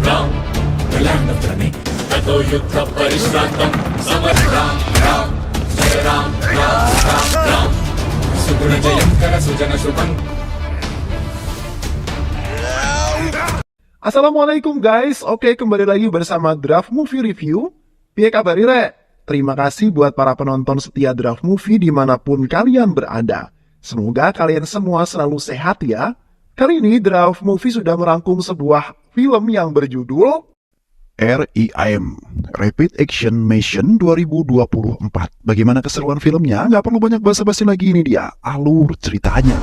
Ram, the land of Dhani. Tato yuddha parishrantam samar Ram, Ram, Jai Ram, Ram, Ram, Ram. Suguna Jayankara Sujana Shubham. Assalamualaikum guys, oke kembali lagi bersama Draft Movie Review. Piye kabar Ire? Terima kasih buat para penonton setia Draft Movie dimanapun kalian berada. Semoga kalian semua selalu sehat ya. Kali ini Draft Movie sudah merangkum sebuah film yang berjudul RIM, Rapid Action Mission 2024. Bagaimana keseruan filmnya? Nggak perlu banyak basa-basi lagi, ini dia alur ceritanya.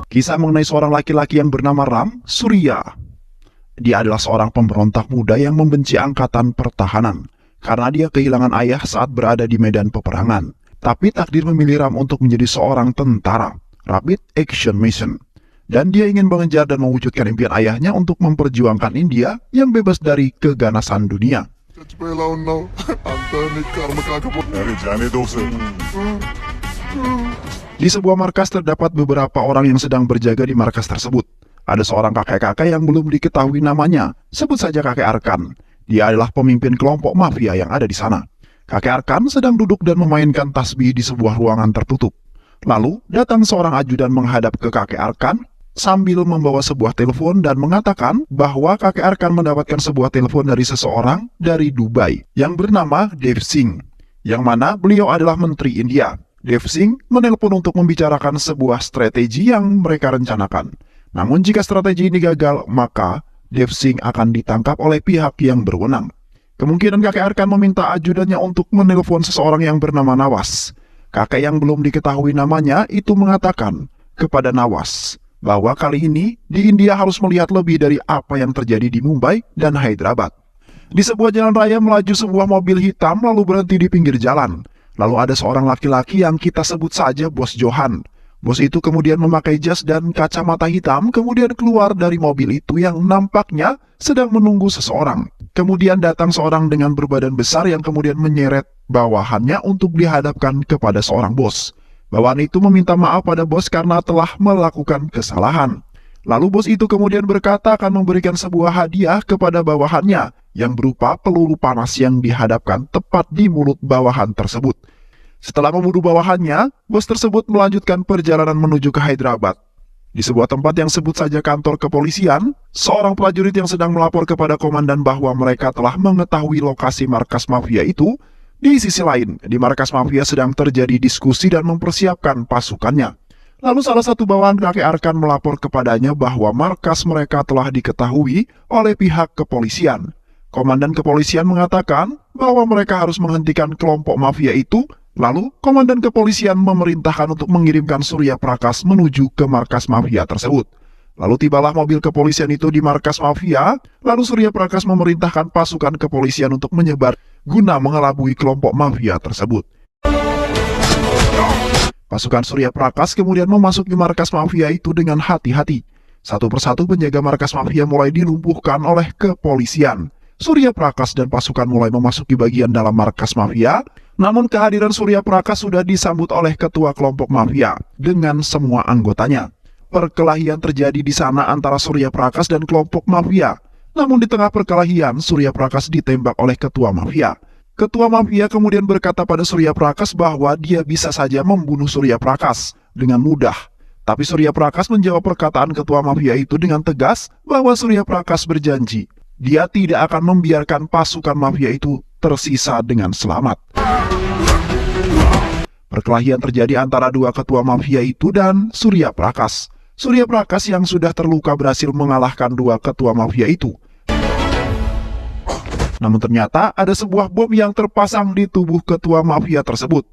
Kisah mengenai seorang laki-laki yang bernama Ram Surya. Dia adalah seorang pemberontak muda yang membenci angkatan pertahanan karena dia kehilangan ayah saat berada di medan peperangan. Tapi takdir memilih Ram untuk menjadi seorang tentara Rapid Action Mission. Dan dia ingin mengejar dan mewujudkan impian ayahnya untuk memperjuangkan India yang bebas dari keganasan dunia. Di sebuah markas terdapat beberapa orang yang sedang berjaga di markas tersebut. Ada seorang kakek-kakek yang belum diketahui namanya, sebut saja kakek Arkan. Dia adalah pemimpin kelompok mafia yang ada di sana. Kakek Arkan sedang duduk dan memainkan tasbih di sebuah ruangan tertutup. Lalu datang seorang ajudan menghadap ke kakek Arkan sambil membawa sebuah telepon dan mengatakan bahwa kakek Arkan mendapatkan sebuah telepon dari seseorang dari Dubai yang bernama Dev Singh, yang mana beliau adalah Menteri India. Dev Singh menelpon untuk membicarakan sebuah strategi yang mereka rencanakan. Namun jika strategi ini gagal, maka Dev Singh akan ditangkap oleh pihak yang berwenang. Kemungkinan kakek Arkan meminta ajudannya untuk menelpon seseorang yang bernama Nawas. Kakek yang belum diketahui namanya itu mengatakan kepada Nawas bahwa kali ini di India harus melihat lebih dari apa yang terjadi di Mumbai dan Hyderabad. Di sebuah jalan raya melaju sebuah mobil hitam lalu berhenti di pinggir jalan. Lalu ada seorang laki-laki yang kita sebut saja Bos Johan. Bos itu kemudian memakai jas dan kacamata hitam, kemudian keluar dari mobil itu yang nampaknya sedang menunggu seseorang. Kemudian datang seorang dengan berbadan besar yang kemudian menyeret bawahannya untuk dihadapkan kepada seorang bos. Bawahan itu meminta maaf pada bos karena telah melakukan kesalahan. Lalu bos itu kemudian berkata akan memberikan sebuah hadiah kepada bawahannya yang berupa peluru panas yang dihadapkan tepat di mulut bawahan tersebut. Setelah membunuh bawahannya, bos tersebut melanjutkan perjalanan menuju ke Hyderabad. Di sebuah tempat yang sebut saja kantor kepolisian, seorang prajurit yang sedang melapor kepada komandan bahwa mereka telah mengetahui lokasi markas mafia itu. Di sisi lain, di markas mafia sedang terjadi diskusi dan mempersiapkan pasukannya. Lalu salah satu bawahan kakek Arkan melapor kepadanya bahwa markas mereka telah diketahui oleh pihak kepolisian. Komandan kepolisian mengatakan bahwa mereka harus menghentikan kelompok mafia itu. Lalu, komandan kepolisian memerintahkan untuk mengirimkan Surya Prakash menuju ke markas mafia tersebut. Lalu tibalah mobil kepolisian itu di markas mafia. Lalu Surya Prakash memerintahkan pasukan kepolisian untuk menyebar guna mengelabui kelompok mafia tersebut. Pasukan Surya Prakash kemudian memasuki markas mafia itu dengan hati-hati. Satu persatu penjaga markas mafia mulai dilumpuhkan oleh kepolisian. Surya Prakash dan pasukan mulai memasuki bagian dalam markas mafia. Namun kehadiran Surya Prakash sudah disambut oleh ketua kelompok mafia dengan semua anggotanya. Perkelahian terjadi di sana antara Surya Prakash dan kelompok mafia. Namun di tengah perkelahian, Surya Prakash ditembak oleh ketua mafia. Ketua mafia kemudian berkata pada Surya Prakash bahwa dia bisa saja membunuh Surya Prakash dengan mudah. Tapi Surya Prakash menjawab perkataan ketua mafia itu dengan tegas bahwa Surya Prakash berjanji dia tidak akan membiarkan pasukan mafia itu tersisa dengan selamat. Perkelahian terjadi antara dua ketua mafia itu dan Surya Prakash. Surya Prakash yang sudah terluka berhasil mengalahkan dua ketua mafia itu. Namun ternyata ada sebuah bom yang terpasang di tubuh ketua mafia tersebut.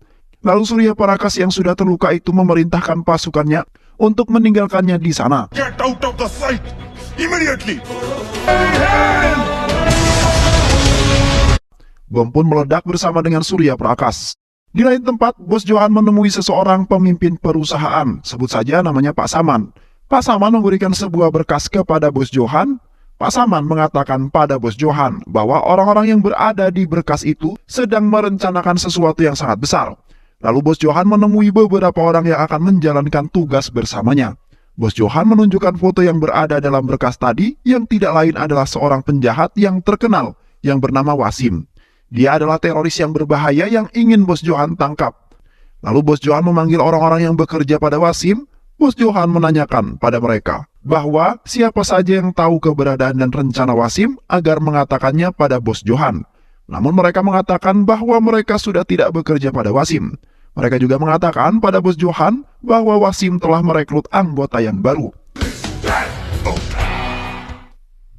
Lalu Surya Prakash yang sudah terluka itu memerintahkan pasukannya untuk meninggalkannya di sana. Get out of the sight immediately. Bom pun meledak bersama dengan Surya Prakash. Di lain tempat, Bos Johan menemui seseorang pemimpin perusahaan, sebut saja namanya Pak Saman. Pak Saman memberikan sebuah berkas kepada Bos Johan. Pak Saman mengatakan pada Bos Johan bahwa orang-orang yang berada di berkas itu sedang merencanakan sesuatu yang sangat besar. Lalu Bos Johan menemui beberapa orang yang akan menjalankan tugas bersamanya. Bos Johan menunjukkan foto yang berada dalam berkas tadi yang tidak lain adalah seorang penjahat yang terkenal yang bernama Wasim. Dia adalah teroris yang berbahaya yang ingin Bos Johan tangkap. Lalu Bos Johan memanggil orang-orang yang bekerja pada Wasim. Bos Johan menanyakan pada mereka bahwa siapa saja yang tahu keberadaan dan rencana Wasim agar mengatakannya pada Bos Johan. Namun mereka mengatakan bahwa mereka sudah tidak bekerja pada Wasim. Mereka juga mengatakan pada Bos Johan bahwa Wasim telah merekrut anggota yang baru.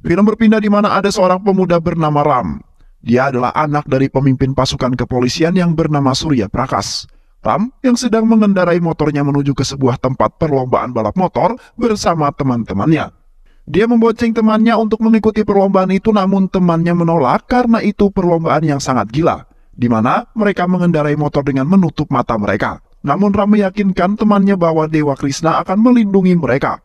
Film berpindah di mana ada seorang pemuda bernama Ram. Dia adalah anak dari pemimpin pasukan kepolisian yang bernama Surya Prakash. Ram yang sedang mengendarai motornya menuju ke sebuah tempat perlombaan balap motor bersama teman-temannya. Dia membonceng temannya untuk mengikuti perlombaan itu, namun temannya menolak karena itu perlombaan yang sangat gila, di mana mereka mengendarai motor dengan menutup mata mereka. Namun Ram meyakinkan temannya bahwa Dewa Krishna akan melindungi mereka.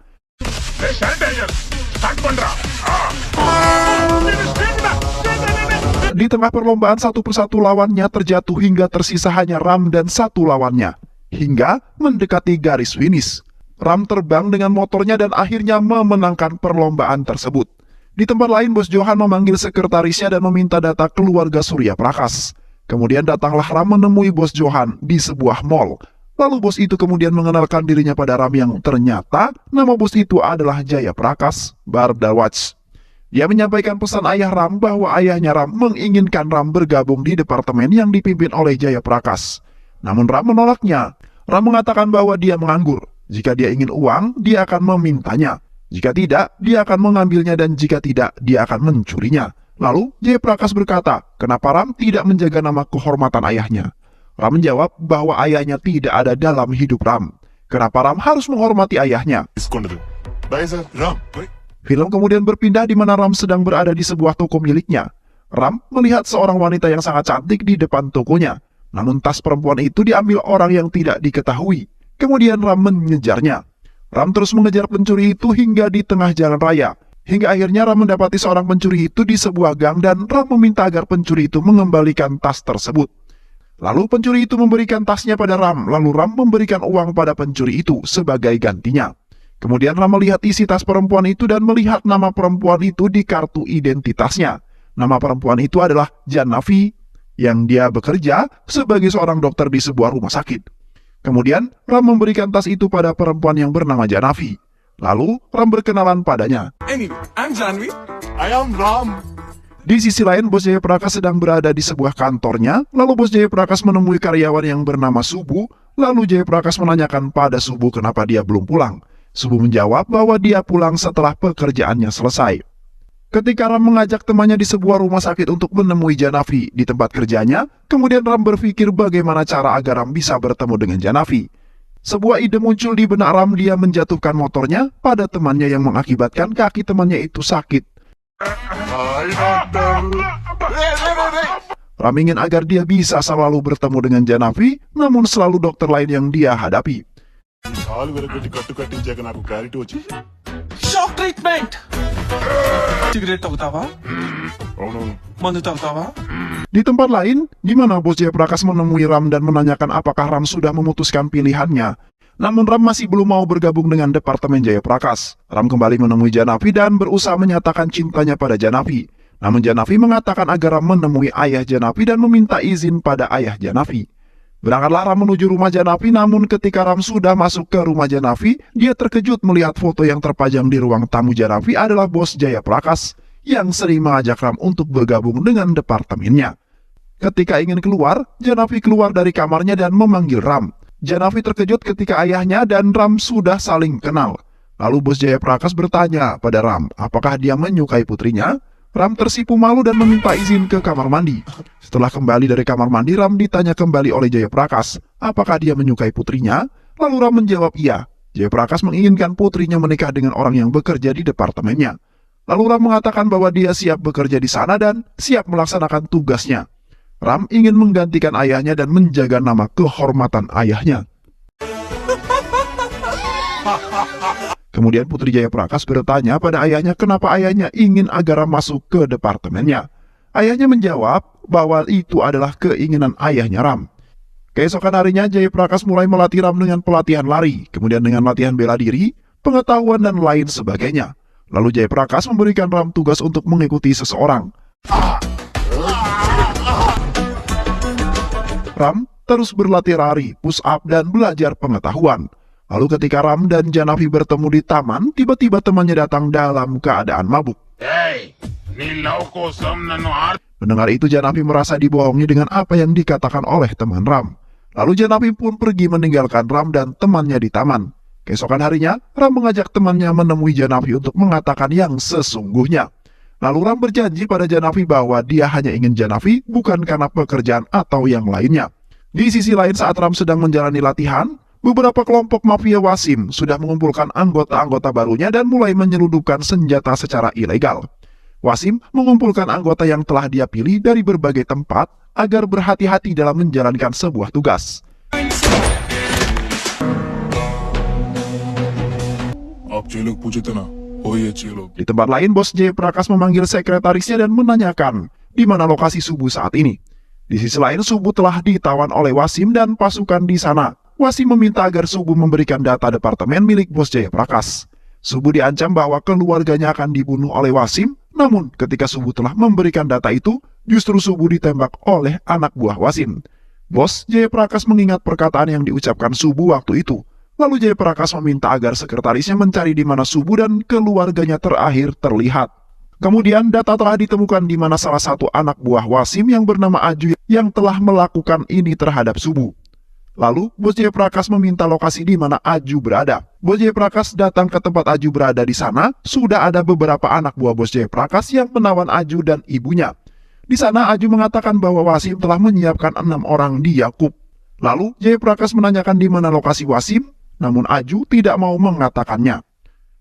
Di tengah perlombaan, satu persatu lawannya terjatuh hingga tersisa hanya Ram dan satu lawannya, hingga mendekati garis finish. Ram terbang dengan motornya dan akhirnya memenangkan perlombaan tersebut. Di tempat lain, Bos Johan memanggil sekretarisnya dan meminta data keluarga Surya Prakash. Kemudian datanglah Ram menemui Bos Johan di sebuah mall. Lalu bos itu kemudian mengenalkan dirinya pada Ram yang ternyata nama bos itu adalah Jaya Prakash Bardawaj. Dia menyampaikan pesan ayah Ram bahwa ayahnya Ram menginginkan Ram bergabung di departemen yang dipimpin oleh Jaya Prakash. Namun Ram menolaknya. Ram mengatakan bahwa dia menganggur. Jika dia ingin uang, dia akan memintanya. Jika tidak, dia akan mengambilnya, dan jika tidak, dia akan mencurinya. Lalu Jaya Prakash berkata, kenapa Ram tidak menjaga nama kehormatan ayahnya? Ram menjawab bahwa ayahnya tidak ada dalam hidup Ram. Kenapa Ram harus menghormati ayahnya? Film kemudian berpindah di mana Ram sedang berada di sebuah toko miliknya. Ram melihat seorang wanita yang sangat cantik di depan tokonya. Namun tas perempuan itu diambil orang yang tidak diketahui. Kemudian Ram mengejarnya. Ram terus mengejar pencuri itu hingga di tengah jalan raya. Hingga akhirnya Ram mendapati seorang pencuri itu di sebuah gang dan Ram meminta agar pencuri itu mengembalikan tas tersebut. Lalu pencuri itu memberikan tasnya pada Ram, lalu Ram memberikan uang pada pencuri itu sebagai gantinya. Kemudian Ram melihat isi tas perempuan itu dan melihat nama perempuan itu di kartu identitasnya. Nama perempuan itu adalah Janavi, yang dia bekerja sebagai seorang dokter di sebuah rumah sakit. Kemudian Ram memberikan tas itu pada perempuan yang bernama Janavi. Lalu Ram berkenalan padanya. Anyway, I'm Janvi. I am Ram. Di sisi lain, Bos Jaya Prakash sedang berada di sebuah kantornya. Lalu Bos Jaya Prakash menemui karyawan yang bernama Subu. Lalu Jaya Prakash menanyakan pada Subu kenapa dia belum pulang. Subu menjawab bahwa dia pulang setelah pekerjaannya selesai. Ketika Ram mengajak temannya di sebuah rumah sakit untuk menemui Janavi di tempat kerjanya, kemudian Ram berpikir bagaimana cara agar Ram bisa bertemu dengan Janavi. Sebuah ide muncul di benak Ram, dia menjatuhkan motornya pada temannya yang mengakibatkan kaki temannya itu sakit. Ram ingin agar dia bisa selalu bertemu dengan Janavi, namun selalu dokter lain yang dia hadapi. Shock treatment. Cigarette తాగుతావా? Mandu తాగుతావా? Di tempat lain, di mana Bos Jaya Prakash menemui Ram dan menanyakan apakah Ram sudah memutuskan pilihannya. Namun Ram masih belum mau bergabung dengan Departemen Jaya Prakash. Ram kembali menemui Janavi dan berusaha menyatakan cintanya pada Janavi. Namun Janavi mengatakan agar Ram menemui ayah Janavi dan meminta izin pada ayah Janavi. Berangkatlah Ram menuju rumah Janavi, namun ketika Ram sudah masuk ke rumah Janavi, dia terkejut melihat foto yang terpajang di ruang tamu Janavi adalah Bos Jaya Prakash yang sering mengajak Ram untuk bergabung dengan departemennya. Ketika ingin keluar, Janavi keluar dari kamarnya dan memanggil Ram. Janavi terkejut ketika ayahnya dan Ram sudah saling kenal. Lalu Bos Jaya Prakash bertanya pada Ram, apakah dia menyukai putrinya? Ram tersipu malu dan meminta izin ke kamar mandi. Setelah kembali dari kamar mandi, Ram ditanya kembali oleh Jaya Prakash, apakah dia menyukai putrinya? Lalu Ram menjawab iya. Jaya Prakash menginginkan putrinya menikah dengan orang yang bekerja di departemennya. Lalu Ram mengatakan bahwa dia siap bekerja di sana dan siap melaksanakan tugasnya. Ram ingin menggantikan ayahnya dan menjaga nama kehormatan ayahnya. Kemudian Putri Jaya Prakash bertanya pada ayahnya kenapa ayahnya ingin agar Ram masuk ke departemennya. Ayahnya menjawab bahwa itu adalah keinginan ayahnya Ram. Keesokan harinya, Jayaprakash mulai melatih Ram dengan pelatihan lari, kemudian dengan latihan bela diri, pengetahuan, dan lain sebagainya. Lalu Jayaprakash memberikan Ram tugas untuk mengikuti seseorang. Ram terus berlatih lari, push up, dan belajar pengetahuan. Lalu ketika Ram dan Janavi bertemu di taman, tiba-tiba temannya datang dalam keadaan mabuk. Mendengar itu, Janavi merasa dibohongi dengan apa yang dikatakan oleh teman Ram. Lalu Janavi pun pergi meninggalkan Ram dan temannya di taman. Keesokan harinya, Ram mengajak temannya menemui Janavi untuk mengatakan yang sesungguhnya. Lalu Ram berjanji pada Janavi bahwa dia hanya ingin Janavi bukan karena pekerjaan atau yang lainnya. Di sisi lain, saat Ram sedang menjalani latihan, beberapa kelompok mafia Wasim sudah mengumpulkan anggota-anggota barunya dan mulai menyelundupkan senjata secara ilegal. Wasim mengumpulkan anggota yang telah dia pilih dari berbagai tempat agar berhati-hati dalam menjalankan sebuah tugas. Di tempat lain, bos Jayaprakash memanggil sekretarisnya dan menanyakan di mana lokasi Subu saat ini. Di sisi lain, Subu telah ditawan oleh Wasim dan pasukan di sana. Wasim meminta agar Subu memberikan data departemen milik bos Jayaprakash. Subu diancam bahwa keluarganya akan dibunuh oleh Wasim, namun ketika Subu telah memberikan data itu, justru Subu ditembak oleh anak buah Wasim. Bos Jayaprakash mengingat perkataan yang diucapkan Subu waktu itu. Lalu Jayaprakash meminta agar sekretarisnya mencari di mana Subu dan keluarganya terakhir terlihat. Kemudian data telah ditemukan di mana salah satu anak buah Wasim yang bernama Aju yang telah melakukan ini terhadap Subu. Lalu, bos Jayaprakash meminta lokasi di mana Aju berada. Bos Jayaprakash datang ke tempat Aju berada. Di sana, sudah ada beberapa anak buah bos Jayaprakash yang menawan Aju dan ibunya. Di sana, Aju mengatakan bahwa Wasim telah menyiapkan 6 orang di Yakub. Lalu, Jayaprakash menanyakan di mana lokasi Wasim, namun Aju tidak mau mengatakannya.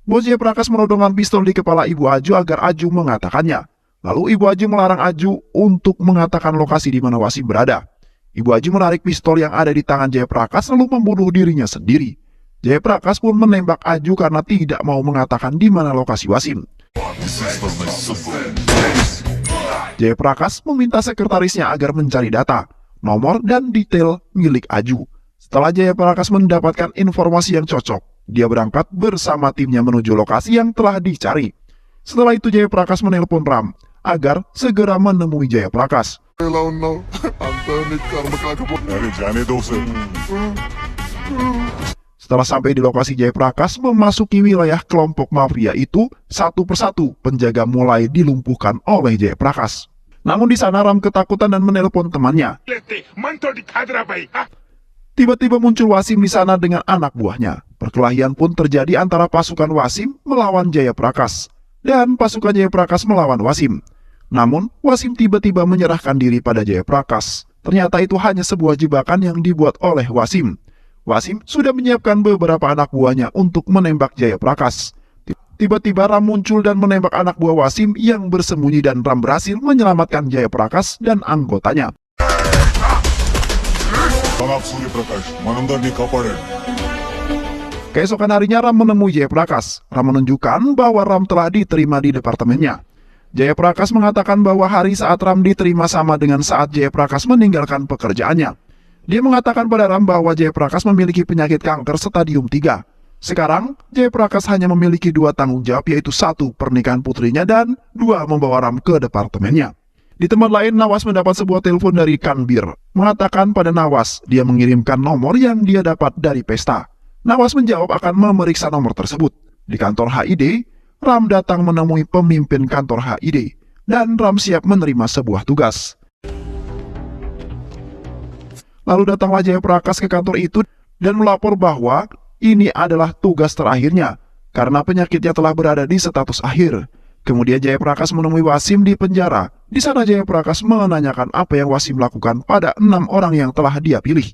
Bos Jayaprakash menodongkan pistol di kepala ibu Aju agar Aju mengatakannya. Lalu, ibu Aju melarang Aju untuk mengatakan lokasi di mana Wasim berada. Ibu Aju menarik pistol yang ada di tangan Jayaprakash lalu membunuh dirinya sendiri. Jayaprakash pun menembak Aju karena tidak mau mengatakan di mana lokasi Wasim. Jayaprakash meminta sekretarisnya agar mencari data, nomor, dan detail milik Aju. Setelah Jayaprakash mendapatkan informasi yang cocok, dia berangkat bersama timnya menuju lokasi yang telah dicari. Setelah itu Jayaprakash menelpon Ram agar segera menemui Jayaprakash. Setelah sampai di lokasi, Jayaprakash memasuki wilayah kelompok mafia itu. Satu persatu penjaga mulai dilumpuhkan oleh Jayaprakash. Namun di sana Ram ketakutan dan menelpon temannya. Tiba-tiba muncul Wasim di sana dengan anak buahnya. Perkelahian pun terjadi antara pasukan Wasim melawan Jayaprakash dan pasukan Jayaprakash melawan Wasim. Namun, Wasim tiba-tiba menyerahkan diri pada Jayaprakash. Ternyata itu hanya sebuah jebakan yang dibuat oleh Wasim. Wasim sudah menyiapkan beberapa anak buahnya untuk menembak Jayaprakash. Tiba-tiba Ram muncul dan menembak anak buah Wasim yang bersembunyi dan Ram berhasil menyelamatkan Jayaprakash dan anggotanya. Keesokan harinya Ram menemui Jayaprakash. Ram menunjukkan bahwa Ram telah diterima di departemennya. Jayaprakash mengatakan bahwa hari saat Ram diterima sama dengan saat Jayaprakash meninggalkan pekerjaannya. Dia mengatakan pada Ram bahwa Jayaprakash memiliki penyakit kanker stadium 3. Sekarang, Jayaprakash hanya memiliki 2 tanggung jawab, yaitu 1 pernikahan putrinya dan 2 membawa Ram ke departemennya. Di tempat lain, Nawas mendapat sebuah telepon dari Kanbir. Mengatakan pada Nawas, dia mengirimkan nomor yang dia dapat dari pesta. Nawas menjawab akan memeriksa nomor tersebut. Di kantor HID, Ram datang menemui pemimpin kantor HID, dan Ram siap menerima sebuah tugas. Lalu datanglah Jayaprakash ke kantor itu dan melapor bahwa ini adalah tugas terakhirnya, karena penyakitnya telah berada di status akhir. Kemudian Jayaprakash menemui Wasim di penjara. Di sana Jayaprakash menanyakan apa yang Wasim lakukan pada 6 orang yang telah dia pilih.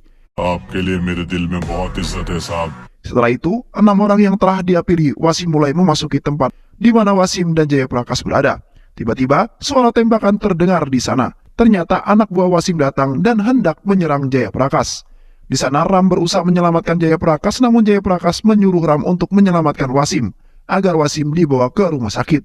Setelah itu, 6 orang yang telah dia pilih, Wasim mulai memasuki tempat di mana Wasim dan Jayaprakash berada. Tiba-tiba, suara tembakan terdengar di sana. Ternyata anak buah Wasim datang dan hendak menyerang Jayaprakash. Di sana Ram berusaha menyelamatkan Jayaprakash, namun Jayaprakash menyuruh Ram untuk menyelamatkan Wasim, agar Wasim dibawa ke rumah sakit.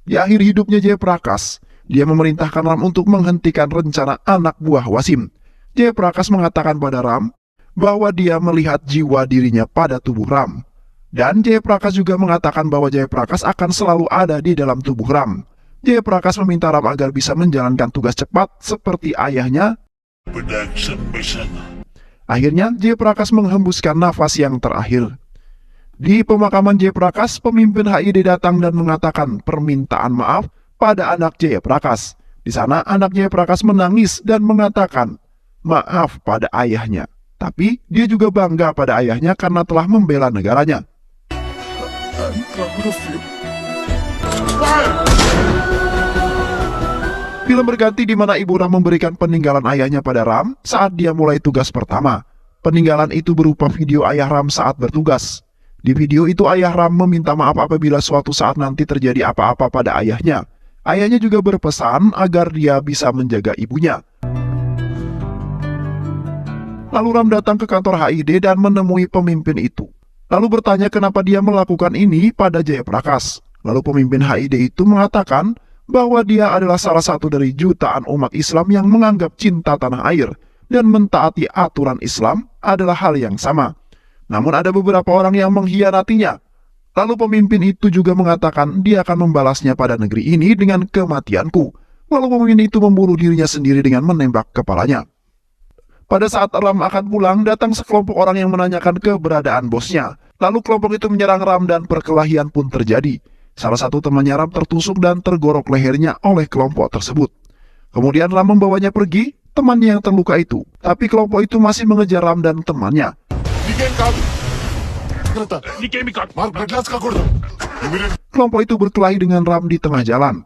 Di akhir hidupnya Jayaprakash, Dia memerintahkan Ram untuk menghentikan rencana anak buah Wasim. Jayaprakash mengatakan pada Ram bahwa dia melihat jiwa dirinya pada tubuh Ram. Dan Jayaprakash juga mengatakan bahwa Jayaprakash akan selalu ada di dalam tubuh Ram. Jayaprakash meminta Ram agar bisa menjalankan tugas cepat seperti ayahnya. Akhirnya Jayaprakash menghembuskan nafas yang terakhir. Di pemakaman Jayaprakash, pemimpin HID datang dan mengatakan permintaan maaf pada anak Jayaprakash. Di sana anak Jayaprakash menangis dan mengatakan maaf pada ayahnya. Tapi dia juga bangga pada ayahnya karena telah membela negaranya. Film berganti di mana Ibu Ram memberikan peninggalan ayahnya pada Ram saat dia mulai tugas pertama. Peninggalan itu berupa video ayah Ram saat bertugas. Di video itu ayah Ram meminta maaf apabila suatu saat nanti terjadi apa-apa pada ayahnya. Ayahnya juga berpesan agar dia bisa menjaga ibunya. Lalu Ram datang ke kantor HID dan menemui pemimpin itu. Lalu bertanya kenapa dia melakukan ini pada Jayaprakash. Lalu pemimpin HID itu mengatakan bahwa dia adalah salah satu dari jutaan umat Islam yang menganggap cinta tanah air dan mentaati aturan Islam adalah hal yang sama. Namun ada beberapa orang yang mengkhianatinya. Lalu pemimpin itu juga mengatakan dia akan membalasnya pada negeri ini dengan kematianku. Lalu pemimpin itu membunuh dirinya sendiri dengan menembak kepalanya. Pada saat Ram akan pulang, datang sekelompok orang yang menanyakan keberadaan bosnya. Lalu kelompok itu menyerang Ram dan perkelahian pun terjadi. Salah satu temannya Ram tertusuk dan tergorok lehernya oleh kelompok tersebut. Kemudian Ram membawanya pergi, temannya yang terluka itu. Tapi kelompok itu masih mengejar Ram dan temannya. Kelompok itu berkelahi dengan Ram di tengah jalan.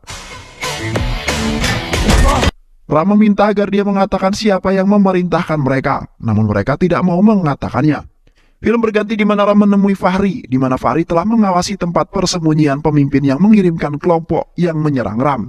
Ram meminta agar dia mengatakan siapa yang memerintahkan mereka, namun mereka tidak mau mengatakannya. Film berganti di mana Ram menemui Fahri, di mana Fahri telah mengawasi tempat persembunyian pemimpin yang mengirimkan kelompok yang menyerang Ram.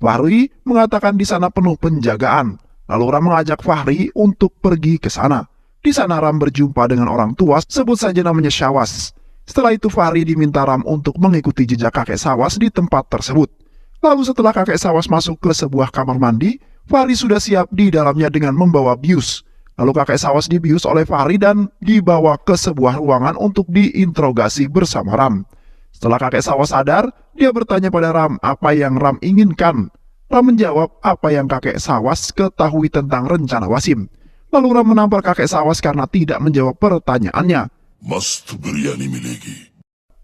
Fahri mengatakan di sana penuh penjagaan. Lalu Ram mengajak Fahri untuk pergi ke sana. Di sana Ram berjumpa dengan orang tua, sebut saja namanya Syawas. Setelah itu Fahri diminta Ram untuk mengikuti jejak kakek Syawas di tempat tersebut. Lalu setelah kakek Syawas masuk ke sebuah kamar mandi, Fahri sudah siap di dalamnya dengan membawa bius. Lalu kakek Syawas dibius oleh Fahri dan dibawa ke sebuah ruangan untuk diinterogasi bersama Ram. Setelah kakek Syawas sadar, dia bertanya pada Ram apa yang Ram inginkan. Ram menjawab apa yang kakek Syawas ketahui tentang rencana Wasim. Lalu Ram menampar kakek Syawas karena tidak menjawab pertanyaannya.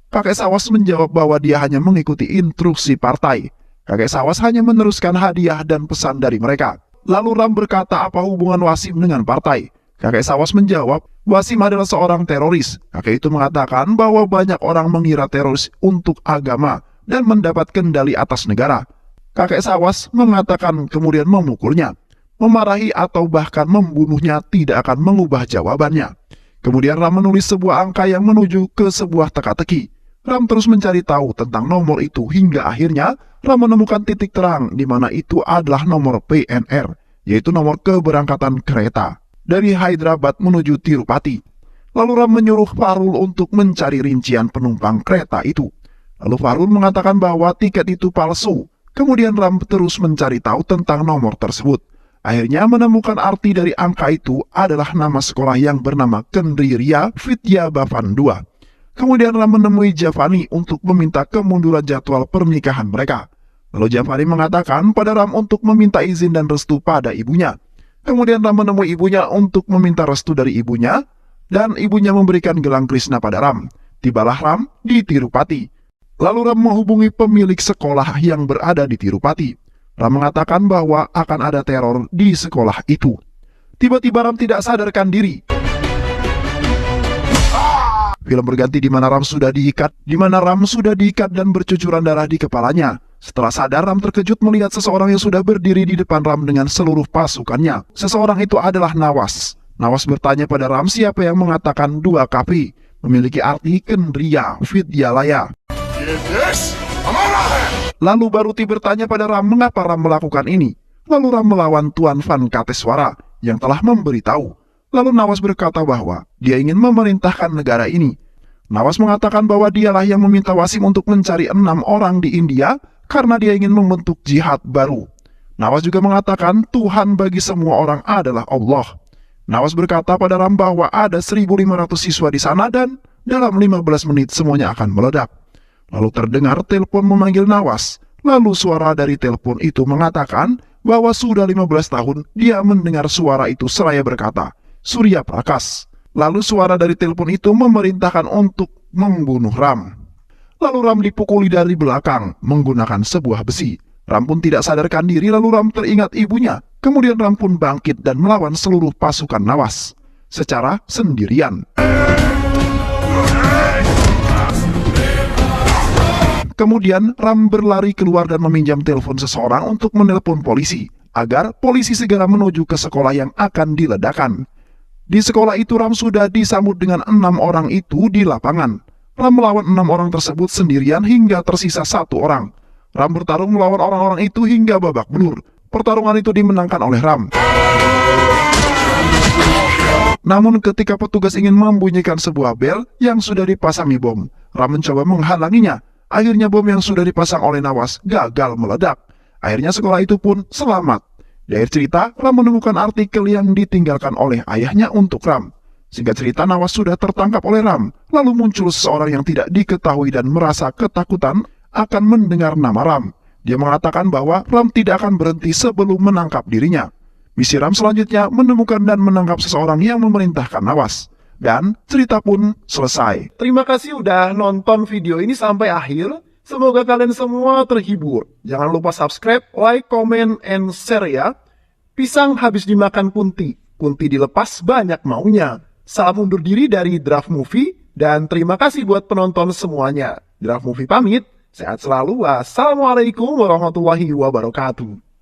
Kakek Syawas menjawab bahwa dia hanya mengikuti instruksi partai. Kakek Syawas hanya meneruskan hadiah dan pesan dari mereka. Lalu Ram berkata apa hubungan Wasim dengan partai. Kakek Syawas menjawab, Wasim adalah seorang teroris. Kakek itu mengatakan bahwa banyak orang mengira teroris untuk agama dan mendapat kendali atas negara. Kakek Syawas mengatakan kemudian memukulnya. Memarahi atau bahkan membunuhnya tidak akan mengubah jawabannya. Kemudian Ram menulis sebuah angka yang menuju ke sebuah teka-teki. Ram terus mencari tahu tentang nomor itu hingga akhirnya Ram menemukan titik terang di mana itu adalah nomor PNR, yaitu nomor keberangkatan kereta dari Hyderabad menuju Tirupati. Lalu Ram menyuruh Farul untuk mencari rincian penumpang kereta itu. Lalu Farul mengatakan bahwa tiket itu palsu. Kemudian Ram terus mencari tahu tentang nomor tersebut. Akhirnya menemukan arti dari angka itu adalah nama sekolah yang bernama Kendriya Vidya Bhavan 2. Kemudian Ram menemui Javani untuk meminta kemunduran jadwal pernikahan mereka. Lalu Javani mengatakan pada Ram untuk meminta izin dan restu pada ibunya. Kemudian Ram menemui ibunya untuk meminta restu dari ibunya, dan ibunya memberikan gelang Krishna pada Ram. Tibalah Ram di Tirupati. Lalu Ram menghubungi pemilik sekolah yang berada di Tirupati. Ram mengatakan bahwa akan ada teror di sekolah itu. Tiba-tiba Ram tidak sadarkan diri. Film berganti di mana Ram sudah diikat dan bercucuran darah di kepalanya. Setelah sadar, Ram terkejut melihat seseorang yang sudah berdiri di depan Ram dengan seluruh pasukannya. Seseorang itu adalah Nawas. Nawas bertanya pada Ram siapa yang mengatakan dua kapi, memiliki arti Kendriya Vidyalaya. Lalu Baruti bertanya pada Ram mengapa Ram melakukan ini. Lalu Ram melawan Tuan Van Kateswara yang telah memberitahu. Lalu Nawas berkata bahwa dia ingin memerintahkan negara ini. Nawas mengatakan bahwa dialah yang meminta Wasim untuk mencari 6 orang di India karena dia ingin membentuk jihad baru. Nawas juga mengatakan Tuhan bagi semua orang adalah Allah. Nawas berkata pada Ram bahwa ada 1.500 siswa di sana dan dalam 15 menit semuanya akan meledak. Lalu terdengar telepon memanggil Nawas. Lalu suara dari telepon itu mengatakan bahwa sudah 15 tahun dia mendengar suara itu seraya berkata, Surya Prakas. Lalu suara dari telepon itu memerintahkan untuk membunuh Ram. Lalu Ram dipukuli dari belakang menggunakan sebuah besi. Ram pun tidak sadarkan diri, lalu Ram teringat ibunya. Kemudian Ram pun bangkit dan melawan seluruh pasukan Nawas secara sendirian. Kemudian Ram berlari keluar dan meminjam telepon seseorang untuk menelpon polisi, agar polisi segera menuju ke sekolah yang akan diledakkan. Di sekolah itu Ram sudah disambut dengan 6 orang itu di lapangan. Ram melawan 6 orang tersebut sendirian hingga tersisa 1 orang. Ram bertarung melawan orang-orang itu hingga babak belur. Pertarungan itu dimenangkan oleh Ram. Namun ketika petugas ingin membunyikan sebuah bel yang sudah dipasangi bom, Ram mencoba menghalanginya. Akhirnya bom yang sudah dipasang oleh Nawas gagal meledak. Akhirnya sekolah itu pun selamat. Di akhir cerita, Ram menemukan artikel yang ditinggalkan oleh ayahnya untuk Ram. Singkat cerita, Nawas sudah tertangkap oleh Ram. Lalu muncul seseorang yang tidak diketahui dan merasa ketakutan akan mendengar nama Ram. Dia mengatakan bahwa Ram tidak akan berhenti sebelum menangkap dirinya. Misi Ram selanjutnya menemukan dan menangkap seseorang yang memerintahkan Nawas. Dan cerita pun selesai. Terima kasih udah nonton video ini sampai akhir. Semoga kalian semua terhibur. Jangan lupa subscribe, like, comment, and share ya. Pisang habis dimakan kunti. Kunti dilepas banyak maunya. Salam undur diri dari Draft Movie. Dan terima kasih buat penonton semuanya. Draft Movie pamit. Sehat selalu. Wassalamualaikum warahmatullahi wabarakatuh.